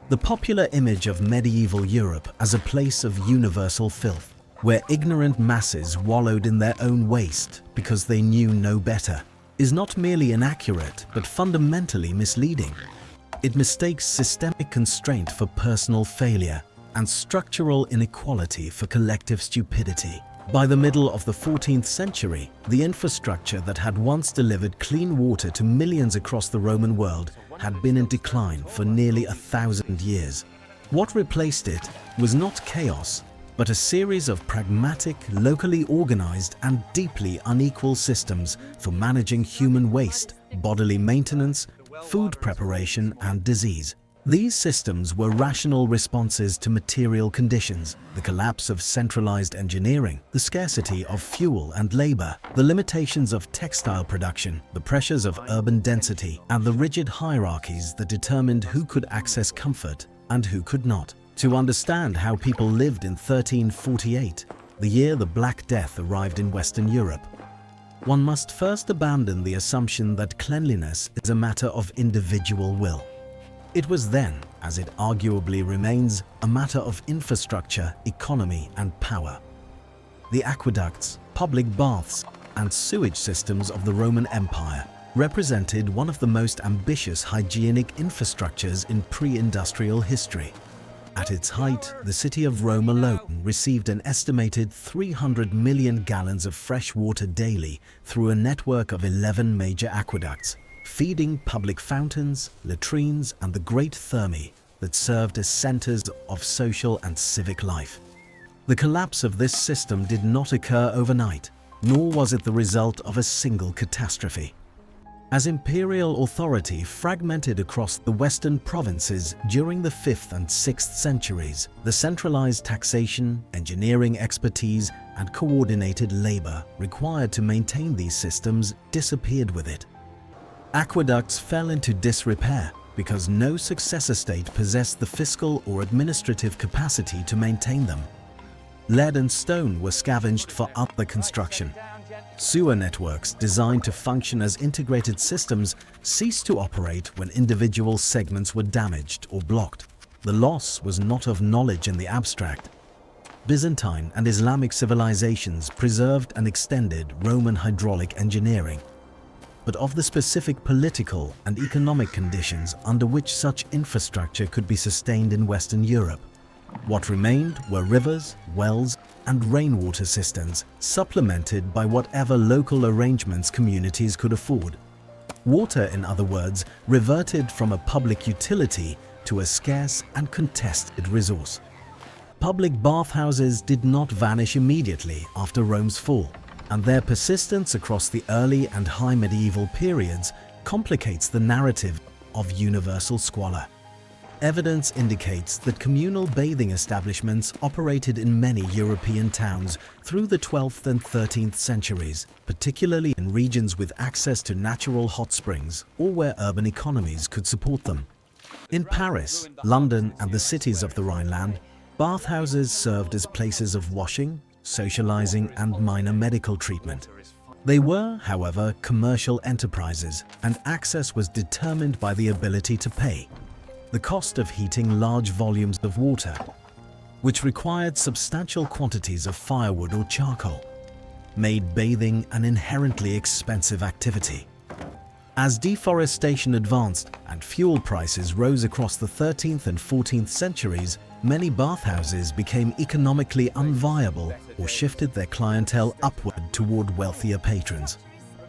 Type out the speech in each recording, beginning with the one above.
The popular image of medieval Europe as a place of universal filth, where ignorant masses wallowed in their own waste because they knew no better, is not merely inaccurate but fundamentally misleading. It mistakes systemic constraint for personal failure and structural inequality for collective stupidity. By the middle of the 14th century, the infrastructure that had once delivered clean water to millions across the Roman world had been in decline for nearly 1,000 years. What replaced it was not chaos, but a series of pragmatic, locally organized and deeply unequal systems for managing human waste, bodily maintenance, food preparation and disease. These systems were rational responses to material conditions, the collapse of centralized engineering, the scarcity of fuel and labor, the limitations of textile production, the pressures of urban density, and the rigid hierarchies that determined who could access comfort and who could not. To understand how people lived in 1348, the year the Black Death arrived in Western Europe, one must first abandon the assumption that cleanliness is a matter of individual will. It was then, as it arguably remains, a matter of infrastructure, economy and power. The aqueducts, public baths and sewage systems of the Roman Empire represented one of the most ambitious hygienic infrastructures in pre-industrial history. At its height, the city of Rome alone received an estimated 300 million gallons of fresh water daily through a network of 11 major aqueducts, feeding public fountains, latrines, and the great thermae that served as centers of social and civic life. The collapse of this system did not occur overnight, nor was it the result of a single catastrophe. As imperial authority fragmented across the western provinces during the 5th and 6th centuries, the centralized taxation, engineering expertise, and coordinated labor required to maintain these systems disappeared with it. Aqueducts fell into disrepair because no successor state possessed the fiscal or administrative capacity to maintain them. Lead and stone were scavenged for other construction. Sewer networks designed to function as integrated systems ceased to operate when individual segments were damaged or blocked. The loss was not of knowledge in the abstract. Byzantine and Islamic civilizations preserved and extended Roman hydraulic engineering, but of the specific political and economic conditions under which such infrastructure could be sustained in Western Europe. What remained were rivers, wells, and rainwater cisterns, supplemented by whatever local arrangements communities could afford. Water, in other words, reverted from a public utility to a scarce and contested resource. Public bathhouses did not vanish immediately after Rome's fall, and their persistence across the early and high medieval periods complicates the narrative of universal squalor. Evidence indicates that communal bathing establishments operated in many European towns through the 12th and 13th centuries, particularly in regions with access to natural hot springs or where urban economies could support them. In Paris, London, and the cities of the Rhineland, bathhouses served as places of washing, socializing, and minor medical treatment. They were, however, commercial enterprises, and access was determined by the ability to pay. The cost of heating large volumes of water, which required substantial quantities of firewood or charcoal, made bathing an inherently expensive activity. As deforestation advanced and fuel prices rose across the 13th and 14th centuries, many bathhouses became economically unviable or shifted their clientele upward toward wealthier patrons.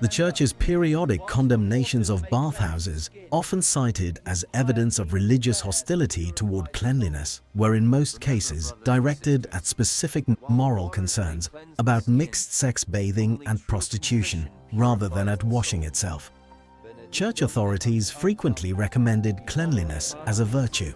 The Church's periodic condemnations of bathhouses, often cited as evidence of religious hostility toward cleanliness, were in most cases directed at specific moral concerns about mixed-sex bathing and prostitution, rather than at washing itself. Church authorities frequently recommended cleanliness as a virtue.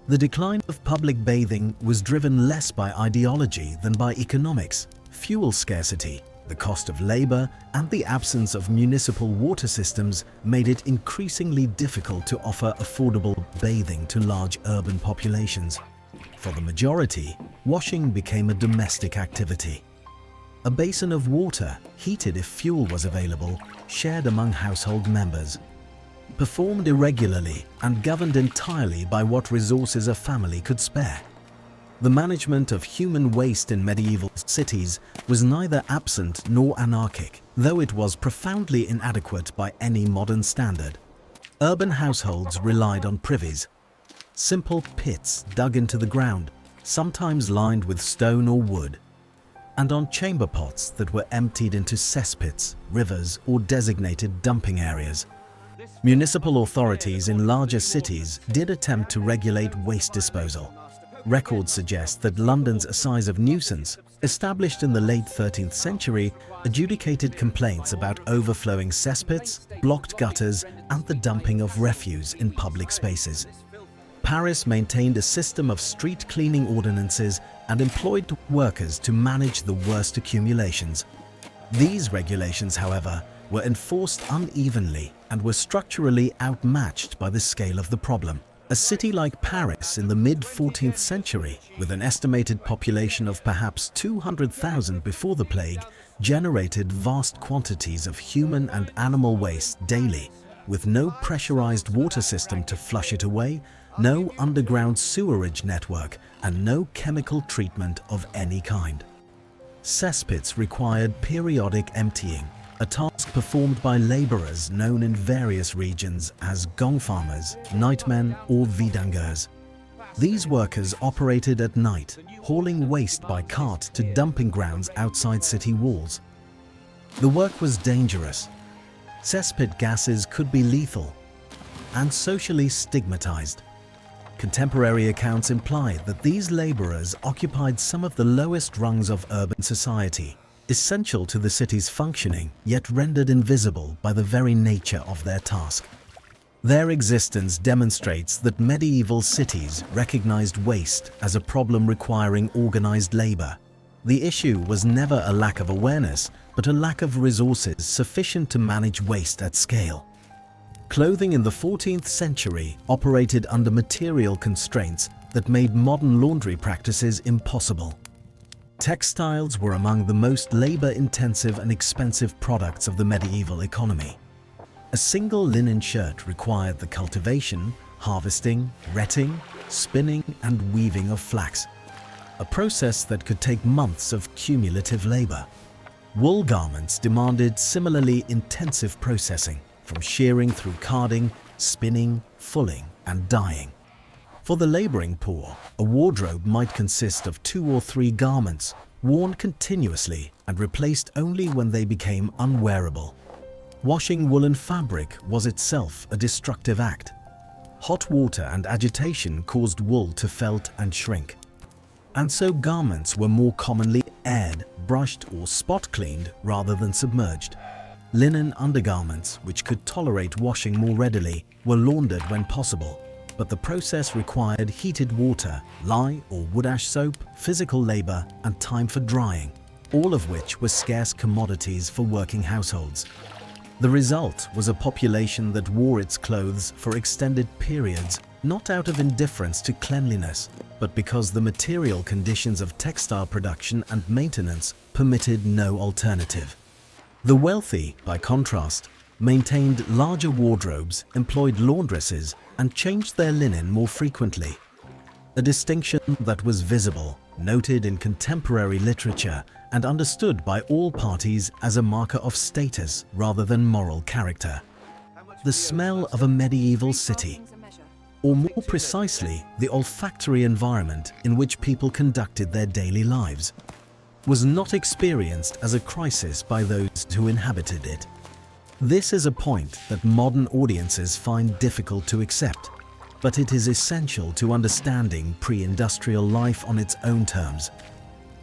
The decline of public bathing was driven less by ideology than by economics, fuel scarcity, the cost of labor, and the absence of municipal water systems made it increasingly difficult to offer affordable bathing to large urban populations. For the majority, washing became a domestic activity. A basin of water, heated if fuel was available, shared among household members. performed irregularly and governed entirely by what resources a family could spare. The management of human waste in medieval cities was neither absent nor anarchic, though it was profoundly inadequate by any modern standard. Urban households relied on privies, simple pits dug into the ground, sometimes lined with stone or wood, and on chamber pots that were emptied into cesspits, rivers, or designated dumping areas. Municipal authorities in larger cities did attempt to regulate waste disposal. Records suggest that London's Assize of Nuisance, established in the late 13th century, adjudicated complaints about overflowing cesspits, blocked gutters, and the dumping of refuse in public spaces. Paris maintained a system of street cleaning ordinances and employed workers to manage the worst accumulations. These regulations, however, were enforced unevenly and were structurally outmatched by the scale of the problem. A city like Paris in the mid-14th century, with an estimated population of perhaps 200,000 before the plague, generated vast quantities of human and animal waste daily, with no pressurized water system to flush it away, no underground sewerage network, and no chemical treatment of any kind. Cesspits required periodic emptying, a task performed by laborers known in various regions as gong farmers, nightmen, or vidangeurs. These workers operated at night, hauling waste by cart to dumping grounds outside city walls. The work was dangerous. Cesspit gases could be lethal and socially stigmatized. Contemporary accounts imply that these laborers occupied some of the lowest rungs of urban society, essential to the city's functioning, yet rendered invisible by the very nature of their task. Their existence demonstrates that medieval cities recognized waste as a problem requiring organized labor. The issue was never a lack of awareness, but a lack of resources sufficient to manage waste at scale. Clothing in the 14th century operated under material constraints that made modern laundry practices impossible. Textiles were among the most labor-intensive and expensive products of the medieval economy. A single linen shirt required the cultivation, harvesting, retting, spinning, and weaving of flax, a process that could take months of cumulative labor. Wool garments demanded similarly intensive processing, from shearing through carding, spinning, fulling, and dyeing. For the laboring poor, a wardrobe might consist of 2 or 3 garments, worn continuously and replaced only when they became unwearable. Washing woolen fabric was itself a destructive act. Hot water and agitation caused wool to felt and shrink. And so garments were more commonly aired, brushed, or spot cleaned rather than submerged. Linen undergarments, which could tolerate washing more readily, were laundered when possible, but the process required heated water, lye or wood ash soap, physical labor, and time for drying, all of which were scarce commodities for working households. The result was a population that wore its clothes for extended periods, not out of indifference to cleanliness, but because the material conditions of textile production and maintenance permitted no alternative. The wealthy, by contrast, maintained larger wardrobes, employed laundresses, and changed their linen more frequently. A distinction that was visible, noted in contemporary literature, and understood by all parties as a marker of status rather than moral character. The smell of a medieval city, or more precisely, the olfactory environment in which people conducted their daily lives, was not experienced as a crisis by those who inhabited it. This is a point that modern audiences find difficult to accept, but it is essential to understanding pre-industrial life on its own terms.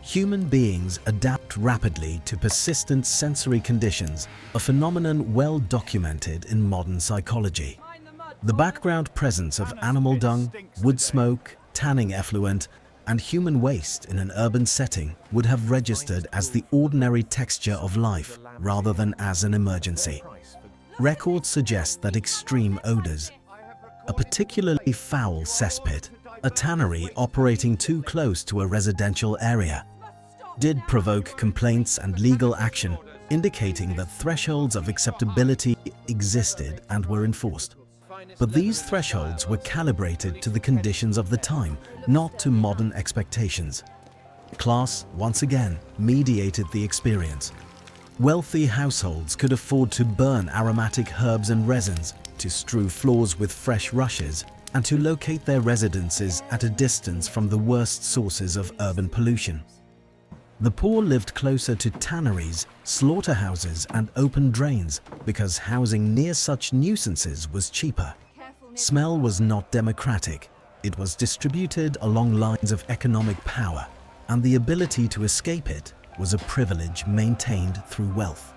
Human beings adapt rapidly to persistent sensory conditions, a phenomenon well documented in modern psychology. The background presence of animal dung, wood smoke, tanning effluent, and human waste in an urban setting would have registered as the ordinary texture of life rather than as an emergency. Records suggest that extreme odors, a particularly foul cesspit, a tannery operating too close to a residential area, did provoke complaints and legal action, indicating that thresholds of acceptability existed and were enforced. But these thresholds were calibrated to the conditions of the time, not to modern expectations. Class, once again, mediated the experience. Wealthy households could afford to burn aromatic herbs and resins, to strew floors with fresh rushes, and to locate their residences at a distance from the worst sources of urban pollution. The poor lived closer to tanneries, slaughterhouses, and open drains because housing near such nuisances was cheaper. Smell was not democratic. It was distributed along lines of economic power, and the ability to escape it was a privilege maintained through wealth.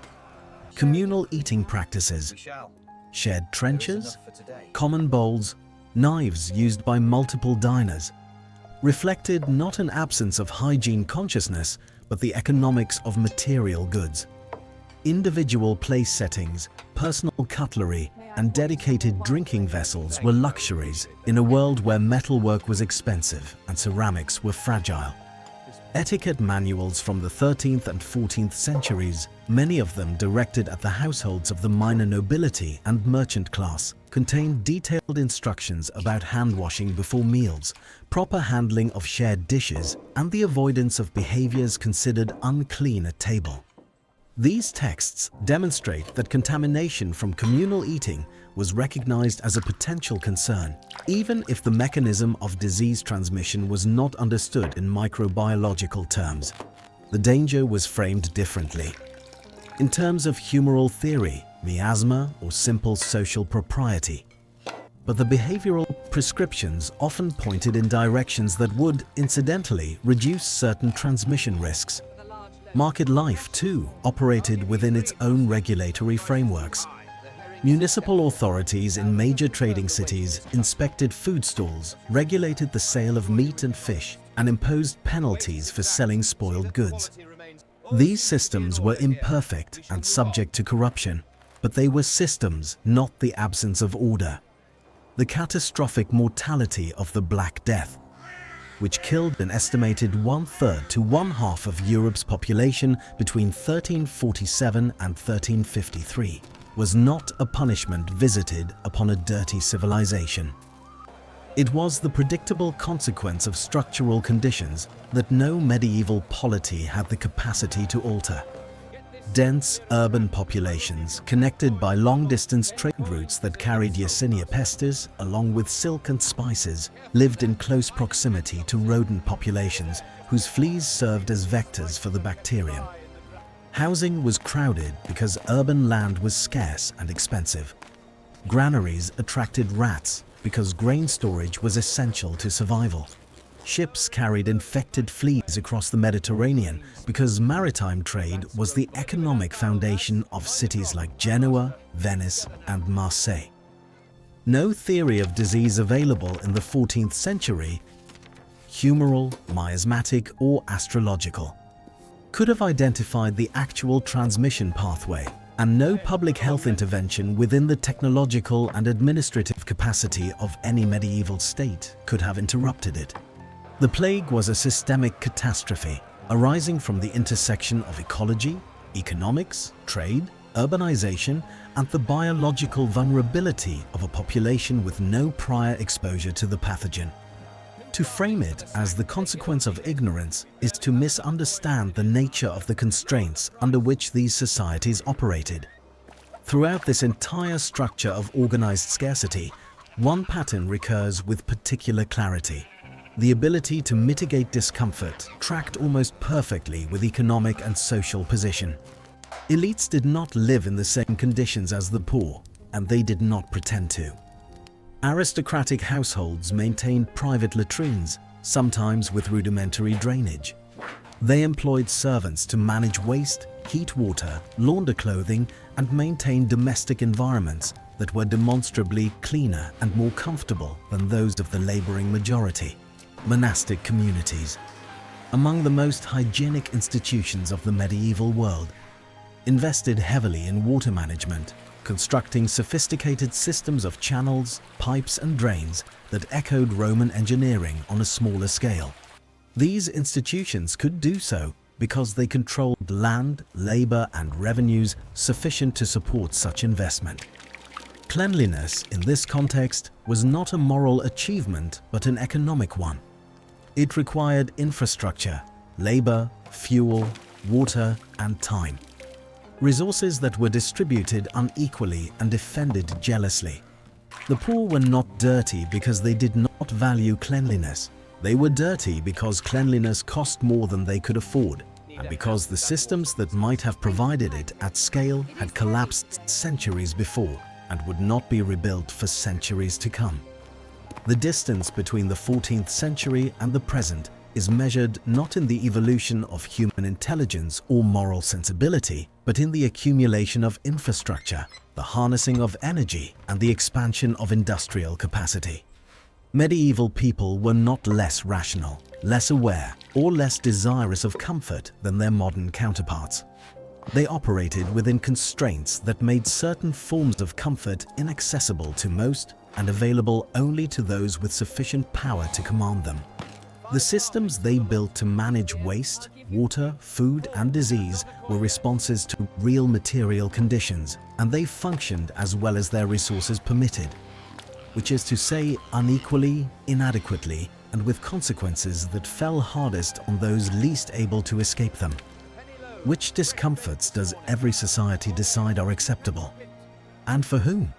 Communal eating practices, shared trenches, common bowls, knives used by multiple diners, reflected not an absence of hygiene consciousness, but the economics of material goods. Individual place settings, personal cutlery, and dedicated drinking vessels were luxuries in a world where metalwork was expensive and ceramics were fragile. Etiquette manuals from the 13th and 14th centuries, many of them directed at the households of the minor nobility and merchant class, contained detailed instructions about hand washing before meals, proper handling of shared dishes, and the avoidance of behaviors considered unclean at table. These texts demonstrate that contamination from communal eating was recognized as a potential concern, even if the mechanism of disease transmission was not understood in microbiological terms. The danger was framed differently. In terms of humoral theory, miasma, or simple social propriety. But the behavioral prescriptions often pointed in directions that would, incidentally, reduce certain transmission risks. Market life, too, operated within its own regulatory frameworks. Municipal authorities in major trading cities inspected food stalls, regulated the sale of meat and fish, and imposed penalties for selling spoiled goods. These systems were imperfect and subject to corruption, but they were systems, not the absence of order. The catastrophic mortality of the Black Death, which killed an estimated 1/3 to 1/2 of Europe's population between 1347 and 1353, was not a punishment visited upon a dirty civilization. It was the predictable consequence of structural conditions that no medieval polity had the capacity to alter. Dense urban populations, connected by long-distance trade routes that carried Yersinia pestis, along with silk and spices, lived in close proximity to rodent populations whose fleas served as vectors for the bacterium. Housing was crowded because urban land was scarce and expensive. Granaries attracted rats because grain storage was essential to survival. Ships carried infected fleas across the Mediterranean because maritime trade was the economic foundation of cities like Genoa, Venice, and Marseille. No theory of disease available in the 14th century, humoral, miasmatic, or astrological, could have identified the actual transmission pathway, and no public health intervention within the technological and administrative capacity of any medieval state could have interrupted it. The plague was a systemic catastrophe arising from the intersection of ecology, economics, trade, urbanization, and the biological vulnerability of a population with no prior exposure to the pathogen. To frame it as the consequence of ignorance is to misunderstand the nature of the constraints under which these societies operated. Throughout this entire structure of organized scarcity, one pattern recurs with particular clarity. The ability to mitigate discomfort tracked almost perfectly with economic and social position. Elites did not live in the same conditions as the poor, and they did not pretend to. Aristocratic households maintained private latrines, sometimes with rudimentary drainage. They employed servants to manage waste, heat water, launder clothing, and maintain domestic environments that were demonstrably cleaner and more comfortable than those of the laboring majority. Monastic communities, among the most hygienic institutions of the medieval world, invested heavily in water management, constructing sophisticated systems of channels, pipes, and drains that echoed Roman engineering on a smaller scale. These institutions could do so because they controlled land, labor, and revenues sufficient to support such investment. Cleanliness, in this context, was not a moral achievement but an economic one. It required infrastructure, labor, fuel, water, and time. Resources that were distributed unequally and defended jealously. The poor were not dirty because they did not value cleanliness. They were dirty because cleanliness cost more than they could afford, and because the systems that might have provided it at scale had collapsed centuries before and would not be rebuilt for centuries to come. The distance between the 14th century and the present is measured not in the evolution of human intelligence or moral sensibility, but in the accumulation of infrastructure, the harnessing of energy, and the expansion of industrial capacity. Medieval people were not less rational, less aware, or less desirous of comfort than their modern counterparts. They operated within constraints that made certain forms of comfort inaccessible to most and available only to those with sufficient power to command them. The systems they built to manage waste, water, food, and disease were responses to real material conditions, and they functioned as well as their resources permitted, which is to say unequally, inadequately, and with consequences that fell hardest on those least able to escape them. Which discomforts does every society decide are acceptable? And for whom?